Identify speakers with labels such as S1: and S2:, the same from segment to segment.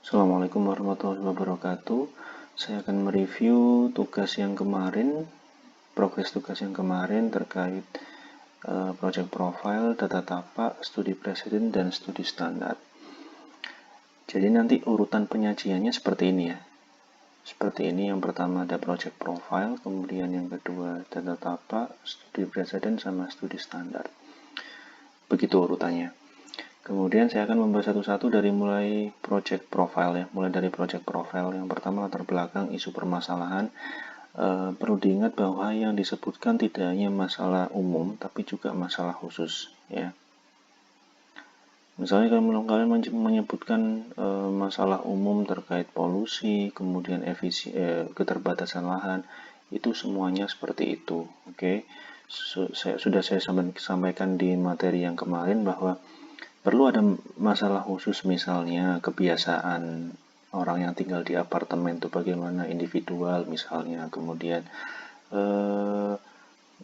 S1: Assalamualaikum warahmatullahi wabarakatuh. Saya akan mereview tugas yang kemarin, progres tugas yang kemarin terkait project profile, data tapak, studi presiden, dan studi standar. Jadi nanti urutan penyajiannya seperti ini ya. Seperti ini, yang pertama ada project profile, kemudian yang kedua data tapak, studi presiden, sama studi standar. Begitu urutannya. Kemudian saya akan membahas satu-satu dari mulai project profile ya. Mulai dari project profile yang pertama latar belakang isu permasalahan. Perlu diingat bahwa yang disebutkan tidak hanya masalah umum tapi juga masalah khusus ya. Misalnya kalau kalian menyebutkan masalah umum terkait polusi, kemudian keterbatasan lahan, itu semuanya seperti itu. Oke. Sudah saya sampaikan di materi yang kemarin bahwa perlu ada masalah khusus, misalnya kebiasaan orang yang tinggal di apartemen itu bagaimana, individual misalnya, kemudian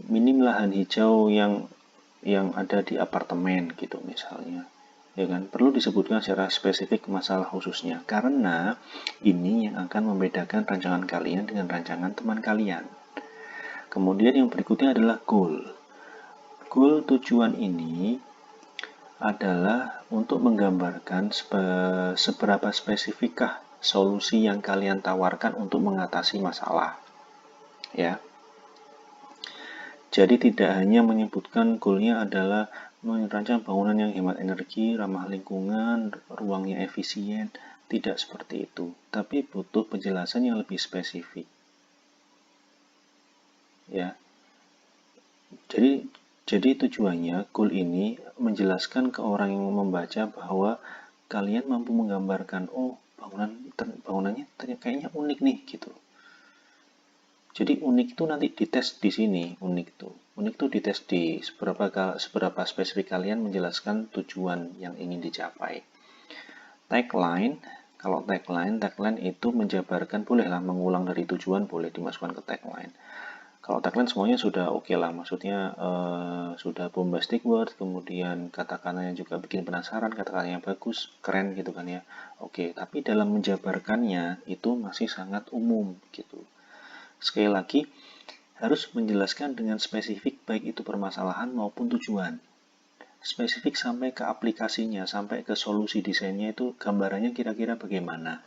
S1: minim lahan hijau yang ada di apartemen gitu misalnya, ya kan, perlu disebutkan secara spesifik masalah khususnya karena ini yang akan membedakan rancangan kalian dengan rancangan teman kalian. Kemudian yang berikutnya adalah goal. Tujuan ini adalah untuk menggambarkan seberapa spesifikkah solusi yang kalian tawarkan untuk mengatasi masalah. Ya. Jadi tidak hanya menyebutkan goalnya adalah merancang bangunan yang hemat energi, ramah lingkungan, ruangnya efisien, tidak seperti itu. Tapi butuh penjelasan yang lebih spesifik. Ya. Jadi tujuannya goal ini menjelaskan ke orang yang membaca bahwa kalian mampu menggambarkan, oh bangunannya kayaknya unik nih gitu. Jadi unik itu nanti dites di sini, unik tuh dites di seberapa spesifik kalian menjelaskan tujuan yang ingin dicapai. Tagline, kalau tagline itu menjabarkan, bolehlah mengulang dari tujuan, boleh dimasukkan ke tagline. Kalau tagline semuanya sudah oke lah, maksudnya sudah bombastic word, kemudian kata-katanya juga bikin penasaran, kata-katanya bagus, keren gitu kan ya. Oke, tapi dalam menjabarkannya itu masih sangat umum gitu. Sekali lagi, harus menjelaskan dengan spesifik baik itu permasalahan maupun tujuan. Spesifik sampai ke aplikasinya, sampai ke solusi desainnya, itu gambarannya kira-kira bagaimana.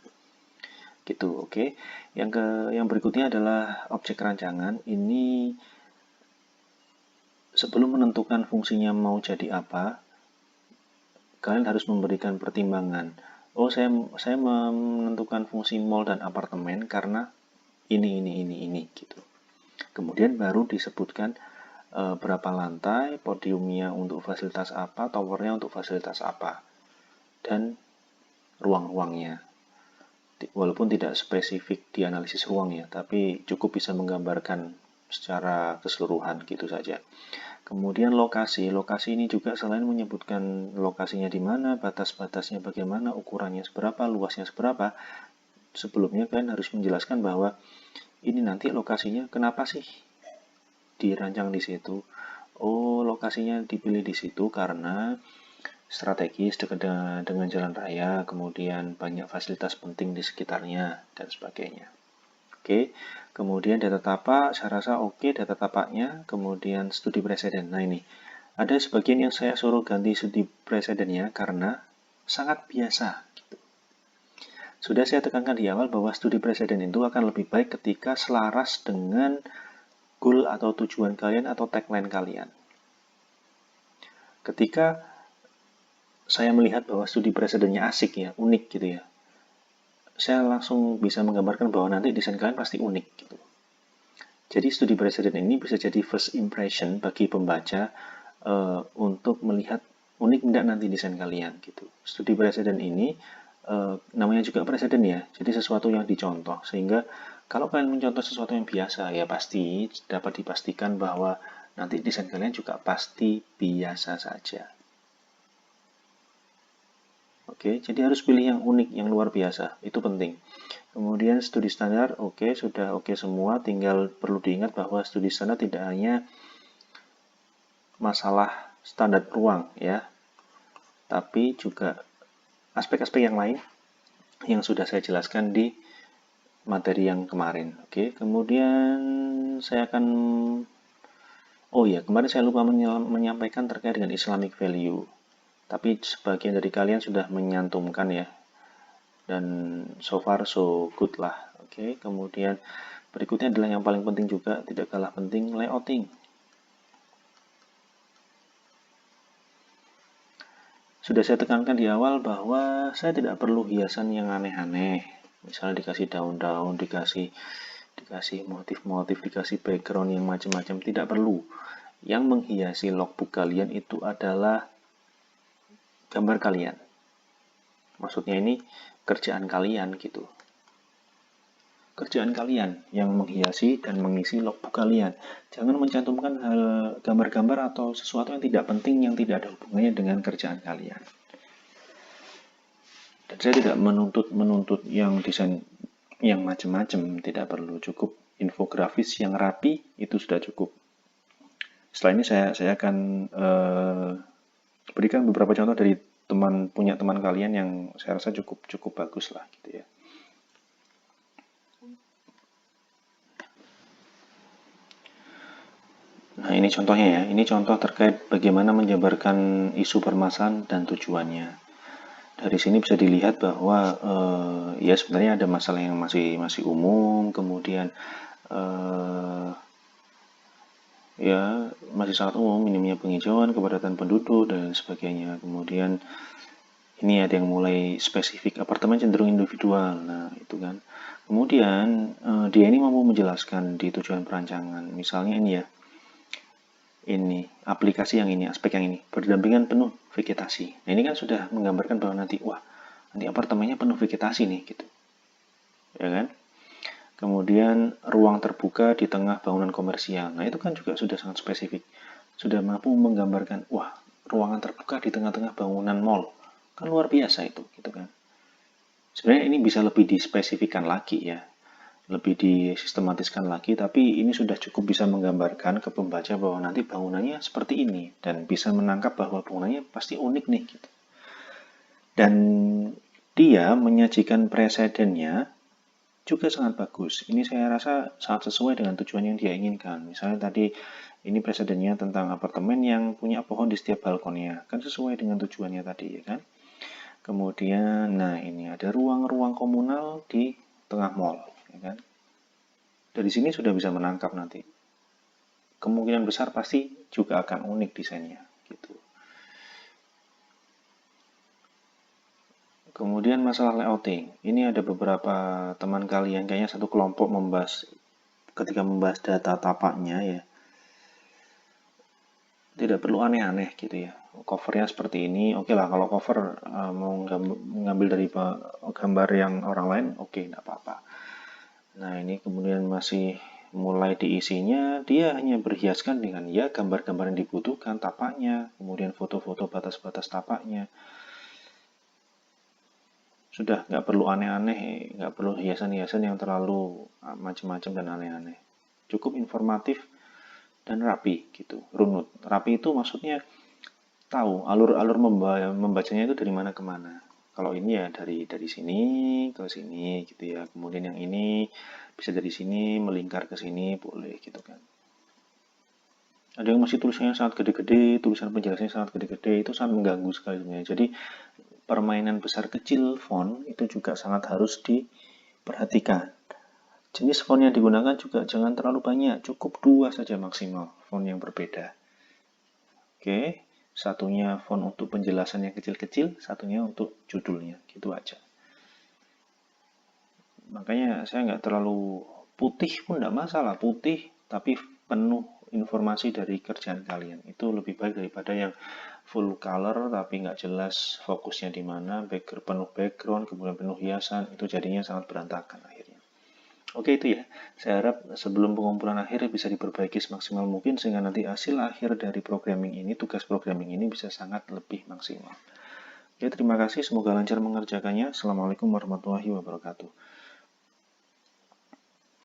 S1: Gitu, oke. Yang berikutnya adalah objek rancangan. Ini sebelum menentukan fungsinya mau jadi apa, kalian harus memberikan pertimbangan. Oh, saya menentukan fungsi mall dan apartemen karena ini gitu. Kemudian baru disebutkan berapa lantai, podiumnya untuk fasilitas apa, towernya untuk fasilitas apa, dan ruang-ruangnya. Walaupun tidak spesifik di analisis ruang ya, tapi cukup bisa menggambarkan secara keseluruhan gitu saja. Kemudian lokasi ini juga selain menyebutkan lokasinya di mana, batas-batasnya bagaimana, ukurannya seberapa, luasnya seberapa, sebelumnya kalian harus menjelaskan bahwa ini nanti lokasinya kenapa sih dirancang di situ. Oh, lokasinya dipilih di situ karena strategis dekat dengan jalan raya, kemudian banyak fasilitas penting di sekitarnya, dan sebagainya. Oke, kemudian data tapak, saya rasa oke data tapaknya, kemudian studi presiden. Nah ini, ada sebagian yang saya suruh ganti studi presidennya karena sangat biasa. Gitu. Sudah saya tekankan di awal bahwa studi presiden itu akan lebih baik ketika selaras dengan goal atau tujuan kalian atau tagline kalian. Ketika saya melihat bahwa studi presidennya asik ya, unik gitu ya, saya langsung bisa menggambarkan bahwa nanti desain kalian pasti unik gitu. Jadi studi presiden ini bisa jadi first impression bagi pembaca untuk melihat unik tidak nanti desain kalian gitu. Studi presiden ini namanya juga presiden ya, jadi sesuatu yang dicontoh, sehingga kalau kalian mencontoh sesuatu yang biasa ya pasti dapat dipastikan bahwa nanti desain kalian juga pasti biasa saja. Oke, jadi harus pilih yang unik, yang luar biasa, itu penting. Kemudian studi standar, oke, sudah oke semua, tinggal perlu diingat bahwa studi standar tidak hanya masalah standar ruang ya, tapi juga aspek-aspek yang lain yang sudah saya jelaskan di materi yang kemarin. Oke, kemudian saya akan kemarin saya lupa menyampaikan terkait dengan Islamic value. Tapi sebagian dari kalian sudah menyantumkan ya. Dan so far so good lah. Oke, kemudian berikutnya adalah yang paling penting juga, tidak kalah penting, layouting. Sudah saya tekankan di awal bahwa saya tidak perlu hiasan yang aneh-aneh. Misalnya dikasih daun-daun, dikasih motif-motif, dikasih background yang macam-macam, tidak perlu. Yang menghiasi logbook kalian itu adalah gambar kalian. Maksudnya ini kerjaan kalian gitu. Kerjaan kalian yang menghiasi dan mengisi logbook kalian. Jangan mencantumkan hal gambar-gambar atau sesuatu yang tidak penting yang tidak ada hubungannya dengan kerjaan kalian. Dan saya tidak menuntut yang desain yang macam-macam, tidak perlu, cukup infografis yang rapi itu sudah cukup. Setelah ini saya akan berikan beberapa contoh dari punya teman kalian yang saya rasa cukup bagus lah gitu ya. Nah, ini contohnya ya. Ini contoh terkait bagaimana menjabarkan isu permasalahan dan tujuannya. Dari sini bisa dilihat bahwa ya sebenarnya ada masalah yang masih umum, kemudian ya masih sangat umum, minimnya penghijauan, kepadatan penduduk dan sebagainya. Kemudian ini ada yang mulai spesifik, apartemen cenderung individual. Nah, itu kan. Kemudian dia ini mampu menjelaskan di tujuan perancangan. Misalnya ini ya. Ini aplikasi yang ini, aspek yang ini, berdampingan penuh vegetasi. Nah, ini kan sudah menggambarkan bahwa nanti apartemennya penuh vegetasi nih gitu. Ya kan? Kemudian ruang terbuka di tengah bangunan komersial. Nah, itu kan juga sudah sangat spesifik. Sudah mampu menggambarkan, ruangan terbuka di tengah-tengah bangunan mall. Kan luar biasa itu, gitu kan. Sebenarnya ini bisa lebih dispesifikkan lagi ya. Lebih disistematiskan lagi, tapi ini sudah cukup bisa menggambarkan ke pembaca bahwa nanti bangunannya seperti ini dan bisa menangkap bahwa bangunannya pasti unik nih gitu. Dan dia menyajikan presidennya juga sangat bagus. Ini saya rasa sangat sesuai dengan tujuan yang dia inginkan. Misalnya tadi ini presidennya tentang apartemen yang punya pohon di setiap balkonnya, kan sesuai dengan tujuannya tadi ya kan. Kemudian, nah ini ada ruang-ruang komunal di tengah mall, ya kan. Dari sini sudah bisa menangkap nanti. Kemungkinan besar pasti juga akan unik desainnya, gitu. Kemudian masalah layouting. Ini ada beberapa teman kalian, kayaknya satu kelompok ketika membahas data tapaknya ya. Tidak perlu aneh-aneh gitu ya. Covernya seperti ini, oke lah kalau cover mau mengambil dari gambar yang orang lain, oke, tidak apa-apa. Nah, ini kemudian masih mulai diisinya, dia hanya berhiaskan dengan ya gambar-gambar yang dibutuhkan, tapaknya, kemudian foto-foto batas-batas tapaknya. Sudah, nggak perlu aneh-aneh, nggak perlu hiasan-hiasan yang terlalu macam-macam dan aneh-aneh. Cukup informatif dan rapi gitu, runut. Rapi itu maksudnya tahu alur-alur membacanya itu dari mana ke mana. Kalau ini ya dari sini ke sini gitu ya. Kemudian yang ini bisa dari sini melingkar ke sini boleh gitu kan. Ada yang masih tulisannya sangat gede-gede, tulisan penjelasannya sangat gede-gede, itu sangat mengganggu sekali sebenarnya. Jadi permainan besar kecil font itu juga sangat harus diperhatikan. Jenis font yang digunakan juga jangan terlalu banyak, cukup 2 saja maksimal font yang berbeda. Oke, satunya font untuk penjelasan yang kecil-kecil, satunya untuk judulnya, gitu aja. Makanya saya nggak terlalu putih pun nggak masalah, putih tapi penuh informasi dari kerjaan kalian. Itu lebih baik daripada yang full color tapi nggak jelas fokusnya di mana, penuh background, kemudian penuh hiasan, itu jadinya sangat berantakan akhirnya. Oke itu ya, saya harap sebelum pengumpulan akhir bisa diperbaiki semaksimal mungkin sehingga nanti hasil akhir dari programming ini, tugas programming ini bisa sangat lebih maksimal. Oke, terima kasih, semoga lancar mengerjakannya. Assalamualaikum warahmatullahi wabarakatuh.